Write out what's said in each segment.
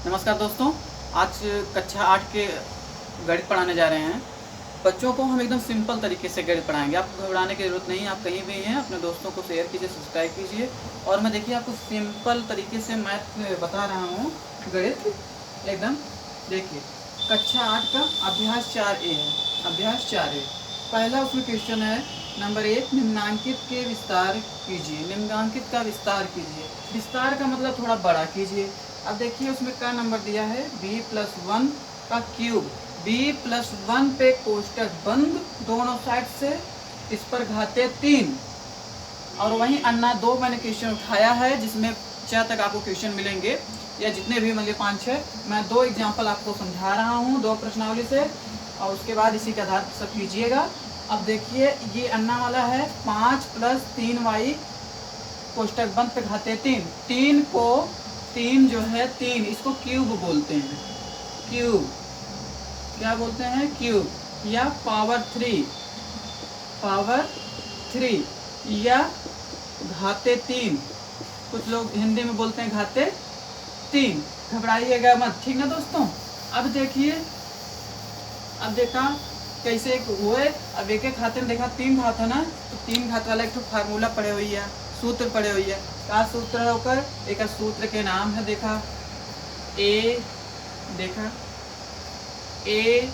नमस्कार दोस्तों, आज कक्षा 8 के गणित पढ़ाने जा रहे हैं। बच्चों को हम एकदम सिंपल तरीके से गणित पढ़ाएंगे। आपको घबराने की ज़रूरत नहीं है। आप कहीं भी हैं, अपने दोस्तों को शेयर कीजिए, सब्सक्राइब कीजिए। और मैं देखिए आपको सिंपल तरीके से मैथ बता रहा हूँ, गणित एकदम। देखिए कक्षा 8 का अभ्यास 4A है। अभ्यास 4A पहला उसमें क्वेश्चन है नंबर 1, निम्नांकित के विस्तार कीजिए। निम्नांकित का विस्तार कीजिए। विस्तार का मतलब थोड़ा बड़ा कीजिए। अब देखिए उसमें क्या नंबर दिया है, b+1 का क्यूब। b+1 पे कोष्टक बंद दोनों साइड से, इस पर घाते 3। और वहीं अन्ना 2 मैंने क्वेश्चन उठाया है, जिसमें 6 तक आपको क्वेश्चन मिलेंगे, या जितने भी मतलब 5-6। मैं 2 एग्जाम्पल आपको समझा रहा हूँ 2 प्रश्नावली से, और उसके बाद इसी के आधार पर सब कीजिएगा। अब देखिए ये अन्ना वाला है 5 + 3y कोष्टक बंद पे घाते 3। 3 को 3 जो है 3, इसको क्यूब बोलते हैं। क्यूब क्या बोलते हैं? क्यूब या पावर 3, पावर 3 या घाते 3। कुछ लोग हिंदी में बोलते हैं घाते 3। घबराइएगा मत, ठीक ना दोस्तों। अब देखिए, अब देखा कैसे हुए। अब एक एक खाते में देखा 3 घात है ना, तो 3 घात वाला एक तो फार्मूला पढ़े हुई है, सूत्र पढ़े हुई है। क्या सूत्र है होकर? एक सूत्र के नाम है, देखा ए, देखा a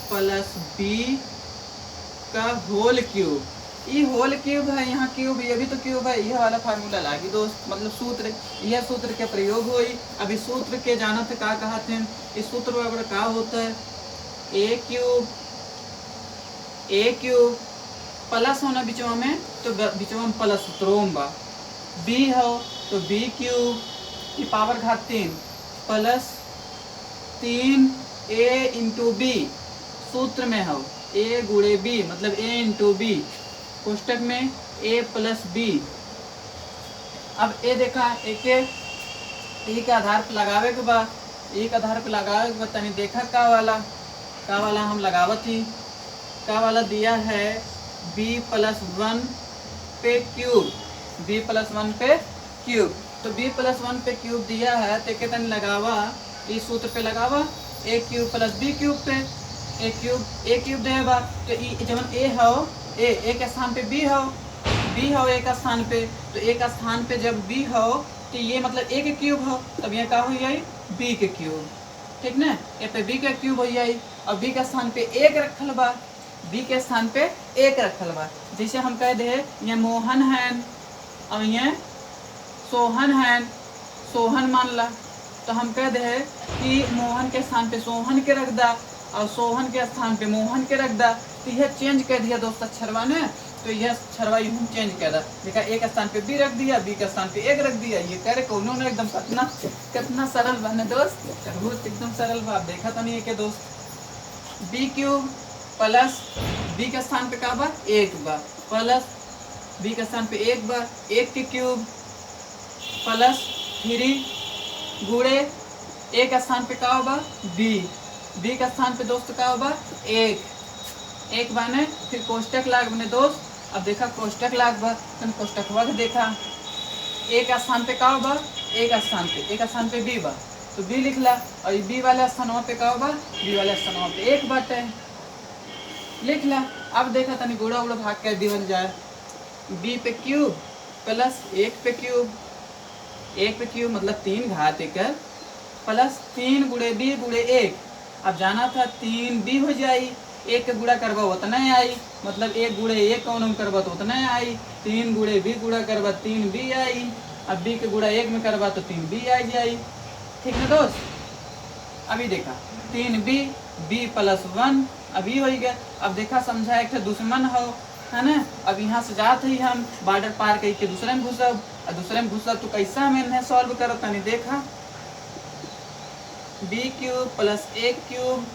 + b का होल क्यूब। ये होल क्यूब है, यहाँ क्यूब, ये भी तो क्यूब है। यह वाला फार्मूला लागी दोस्त, मतलब सूत्र, यह सूत्र के प्रयोग हुई। अभी सूत्र के जाना थे क्या कहा थे, इस सूत्र बराबर क्या होता है, ए क्यूब प्लस होना बिचवा में, तो बिचवा में प्लस त्रोम बा। बी हो तो b क्यूब की पावर घात 3 प्लस 3a × b। सूत्र में हो a × b, मतलब a × b, कोष्टक में a + b। अब ए देखा, एक के आधार पर लगावे के बाद, एक आधार पर लगावे के बाद तनी देखा का वाला हम लगावत ही। का वाला दिया है b+1 पे क्यूब, b+1 पे क्यूब। तो b+1 पे क्यूब दिया है, तो के तनी लगावा, इस सूत्र पे लगावा, a क्यूब + b क्यूब पे। a क्यूब देगा, तो जब a हो, a के स्थान पे b हो, b हो a का स्थान पे, तो a का स्थान पे जब b हो, तो ये मतलब a के क्यूब हो, तब ये क्या हो जाए, b के क्यूब, ठीक ना। ए पे b के क्यूब हो जाए, और b के स्थान पे 1 रखल बा, b के स्थान पे 1 रखल बा। जैसे हम कह दे ये मोहन है, और ये सोहन है, सोहन मान ला, तो हम कह दे कि मोहन के स्थान पे सोहन के रख दा, और सोहन के स्थान पे मोहन के रख दा। तो यह चेंज कर दिया दोस्त अक्षरवा ने, तो यह अक्षरवा यूं चेंज कर दा। देखा, एक स्थान पे b रख दिया, b के स्थान पे 1 रख दिया। ये करे कौनो ने एकदम कितना सरल बने दोस्त, बहुत एकदम सरल बा। देखा तो नहीं है के दोस्त, b क्यूब प्लस b के स्थान पे का बा 1 बा, प्लस b के स्थान पे 1 बा, 1 के क्यूब प्लस 3 गुणे a के स्थान पे का होगा b के स्थान पे दोस्त का होगा 1 बने। फिर कोष्टक लाग बने दोस्त। अब देखा कोष्टक लाग बा, कोष्टक वग देखा, a के स्थान पे का होगा, a के स्थान पे b बा, तो b लिख ला। और b वाले स्थानों पे का होगा, b वाले स्थानों पे 1 बाटे, लिख ला। अब देखा तनी गुड़ा उड़ा भाग कर दिवल जाए, b पे क्यूब प्लस 1 पे क्यूब, 1 पे क्यूब मतलब 3 घात 1 प्लस 3 × b × 1। अब जाना था 3b हो जाई, 1 के गुणा करबा उतना आई, मतलब 1 × 1 कौन करबा तो उतना आई। 3 × b गुणा करबा 3b आई, अब b के गुणा 1 में करबा तो 3b आई जाई, ठीक ना दोस्त। अभी देखा 3b, b+1 अभी हो गया। अब देखा समझा, एक दुश्मन हो, है ना। अब यहाँ से जाते ही हम बॉर्डर पार करके दूसरे में घुसब, और दूसरे में घुसब तो कैसा हमें सॉल्व करत तनी देखा, b cube plus 1 cube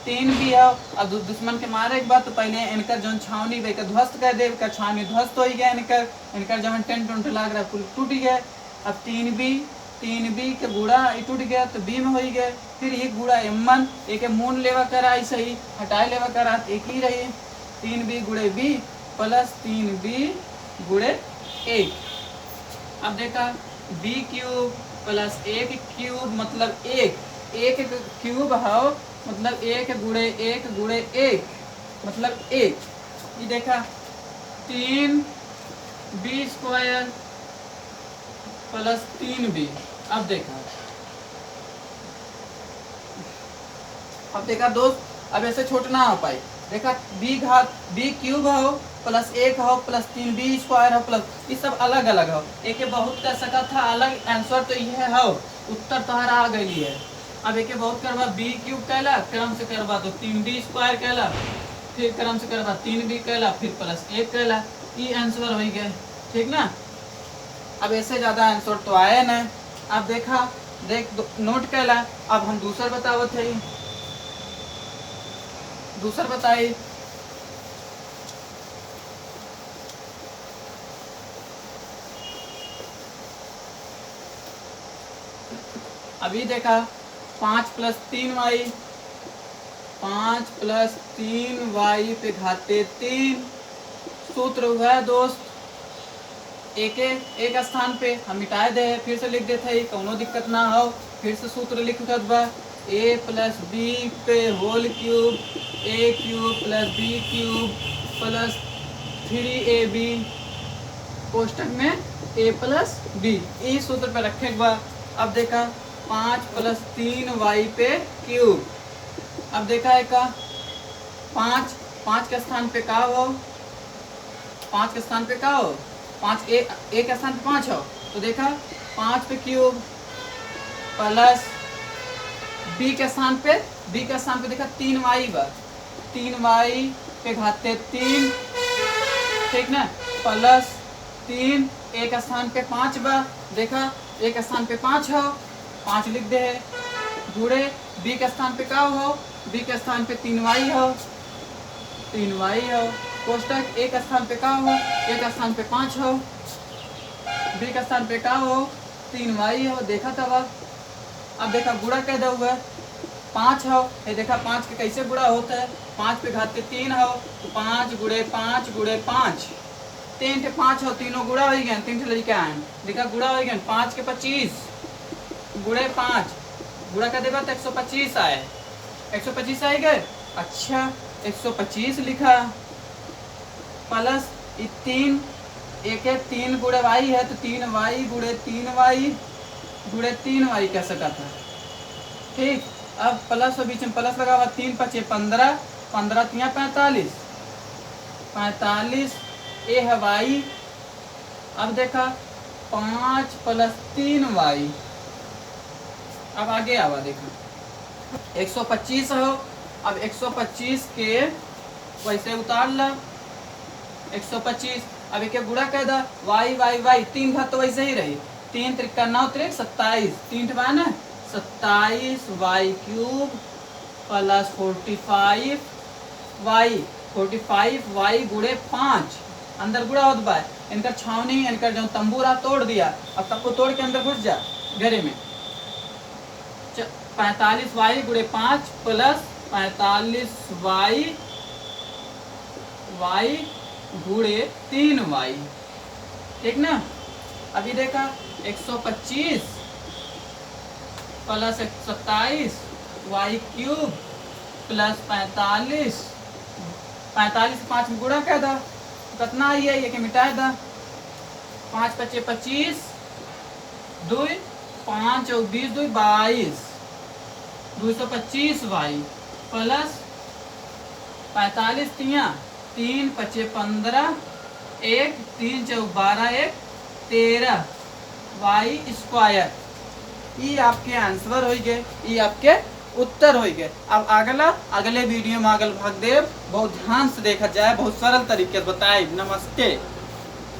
3b है। अब दुश्मन के मारे के बाद तो पहले इनकर जो छावनी बे ध्वस्त कर दे, छावनी ध्वस्त हो गया, इनकर जब टेंट उंट लाग रहा है टूट गया। अब 3b के गुड़ा टूट गया, तो b में हो गया। फिर ये गुड़ा m1, एक मून लेवा करा, ऐसे ही हटाए लेवा करा, एक ही रही, 3b × b प्लस 3b × 1। अब देखा b क्यूब प्लस 1 क्यूब मतलब 1 क्यूब है मतलब 1 गुणे 1 गुणे 1 मतलब 1। ये देखा 3b स्क्वायर प्लस 3b। अब देखा दोस्त, अब ऐसे छोटा ना हो पाए। देखा b क्यूब हो प्लस 1 हो प्लस 3b स्क्वायर हो प्लस, ये सब अलग अलग हो। एक बहुत कर सका था अलग, आंसर तो यह हो, उत्तर तोहरा आ गई है। अब एक बहुत करवा b क्यूब कहला, क्रम से करवा तो 3b स्क्वायर कहला, फिर क्रम से करवा 3b कहला, फिर प्लस 1 कहला, ये आंसर हो गए। ठीक ना। अब ऐसे ज्यादा आंसर तो आए ना। अब देखा देख नोट कहला। अब हम दूसरा बतावत है, दूसरा बताइए। अभी देखा 5 प्लस 3y, 5 प्लस 3y पे घाते 3। सूत्र हुआ है दोस्त, एक स्थान पे हम मिटाए दे, फिर से लिख देते हैं, कोनो दिक्कत ना हो। फिर से सूत्र लिख बा a प्लस बी पे whole cube, a cube plus B cube plus 3ab कोष्टक में a प्लस बी, ये सूत्र पे रखे बा। अब देखा 5 प्लस 3y पे क्यूब। अब देखा है का 5 के स्थान पे का हो, 5 के स्थान पे का हो, 5 एक स्थान पे 5 हो, तो देखा 5 पे क्यूब प्लस b के स्थान पे देखा 3y बा, 3y पे घाते 3। ठीक ना, प्लस 3 एक स्थान पे 5 बा, देखा एक स्थान पे 5 हो, 5 लिख दे है, जुड़े b के स्थान पे का हो, b के स्थान पे 3y हो, 3y हो, कोष्टक एक स्थान पे का हो, एक स्थान पे 5 हो, b के स्थान पे का हो 3y हो। देखा तब अब देखा गुणा कह दे हुआ 5 हो, ये देखा 5 के कैसे गुणा होता है, 5 पे घात के 3 हो, तो 5 गुणे 5 गुणे 5, 3 के 5 हो, तीनों गुणा हो गए, 3 से लेके आए देखा गुणा हो गए। 5 के 25 गुणे 5 गुणा कर देगा तो 125 आए, 125 आए गए। अच्छा 125 लिखा प्लस 3 एक 3 गुणे वाई है, तो 3y गुणे 3y गुणे 3y कह सका था। ठीक, अब प्लस बीच में प्लस लगा हुआ, 3 5 15, 15 3 45, 45 ए है y। अब देखा 5 प्लस 3y। अब आगे आवा देखा 125 हो, अब 125 के वैसे उतार ला 125। अब एक गुणा कह दा y 3 घात तो वैसे ही रही, 3 त्रिका 9 त्रिक 27, 3 ठा ना 27 y क्यूब प्लस 45 y गुणे 5। अंदर गुणा होत बा, इनका छावनी इनका जो तंबू रहा तोड़ दिया, अब तंबू तोड़ के अंदर घुस जा घरे में। 45 y गुणे 5 प्लस 45 y गुणे 3y। ठीक ना। अभी देखा 125 प्लस 27 y क्यूब प्लस 45 5 में गुणा कह दा, कितना आई है ये कि मिटा दा, 5 5 25 2 5 और 20 2 22 225 y प्लस 45 3 5 15 1 3 4 12 1 13 y स्क्वायर। ये आपके आंसर हो गए, ये आपके उत्तर हो गए। अब अगले वीडियो में अगल भाग देव बहुत ध्यान से देखा जाए, बहुत सरल तरीके से बताए। नमस्ते।